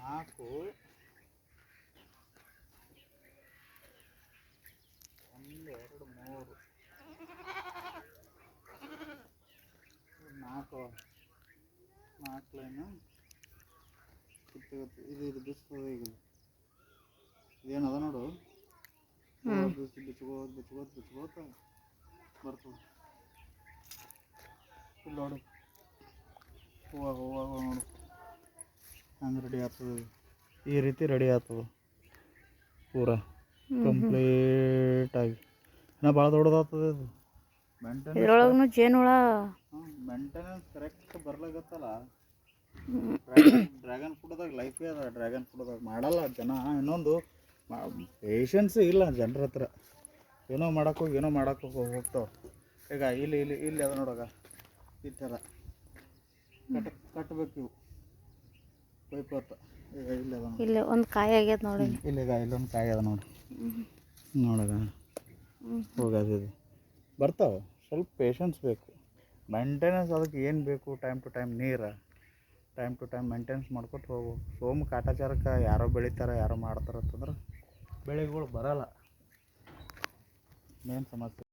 4 1 2 3 4 line ಇದು ಬಿಸ್ಕೋದು ಈಗ ಇದೇನದ ನೋಡು ಬಿಚ್ಕೋತ ಬರ್ತದೆ ಇಲ್ಲಿ ನೋಡು ಹೂವು ನೋಡು ಹಂಗೆ ರೆಡಿ ಆಗ್ತದೆ ಈ ರೀತಿ ರೆಡಿ ಆಗ್ತದೆ ಪೂರಾ ಕಂಪ್ಲೀಟಾಗಿ ಇನ್ನೂ ಭಾಳ ದೊಡ್ಡದಾಗ್ತದೆ ಅದು ಇದ್ರೊಳಗೂ ಜೇನುಹುಳ ಮೇಂಟೆನೆನ್ಸ್ ಕರೆಕ್ಟ್ ಬರ್ಲಾಗತ್ತಲ್ಲ ಡ್ರ್ಯಾಗನ್ ಫ್ರೂಟ್ದಾಗ ಲೈಫೇ ಅದ ಡ್ರ್ಯಾಗನ್ ಫ್ರೂಟ್ದಾಗ ಮಾಡಲ್ಲ ಜನ ಇನ್ನೊಂದು ಪೇಷನ್ಸ್ ಇಲ್ಲ ಜನರ ಹತ್ರ ಏನೋ ಮಾಡೋಕ್ಕೆ ಹೋಗ್ತಾವೆ ಈಗ ಇಲ್ಲಿ ಅದ ನೋಡಾಗ ಈ ಥರ ಕಟ್ಟಬೇಕು ಇವು ಪೈಪತ್ತ ಈಗ ಇಲ್ಲಿ ಅದ ಇಲ್ಲಿ ಒಂದು ಕಾಯಿ ಆಗ್ಯದ ನೋಡಿ ಇಲ್ಲೀಗ ಇಲ್ಲೊಂದು ಕಾಯಿ ಅದ ನೋಡಿ ನೋಡಾಗ ಹೋಗೋದಿದೆ ಬರ್ತಾವೆ ಸ್ವಲ್ಪ ಪೇಷನ್ಸ್ ಬೇಕು ಮೇಂಟೆನೆನ್ಸ್ ಅದಕ್ಕೆ ಏನು ಬೇಕು ಟೈಮ್ ಟು ಟೈಮ್ ನೀರು ಟೈಮ್ ಟು ಟೈಮ್ ಮೇಂಟೆನೆನ್ಸ್ ಮಾಡ್ಕೊತ ಹೋಗ್ಬೇಕು ಕಾಟಾಚಾರಕ್ಕೆ ಯಾರೋ ಬೆಳಿತಾರೆ ಯಾರೋ ಮಾಡ್ತಾರೆ ಅಂತಂದ್ರೆ ಬೆಳೆಗಳು ಬರೋಲ್ಲ ಮೇನ್ ಸಮಸ್ಯೆ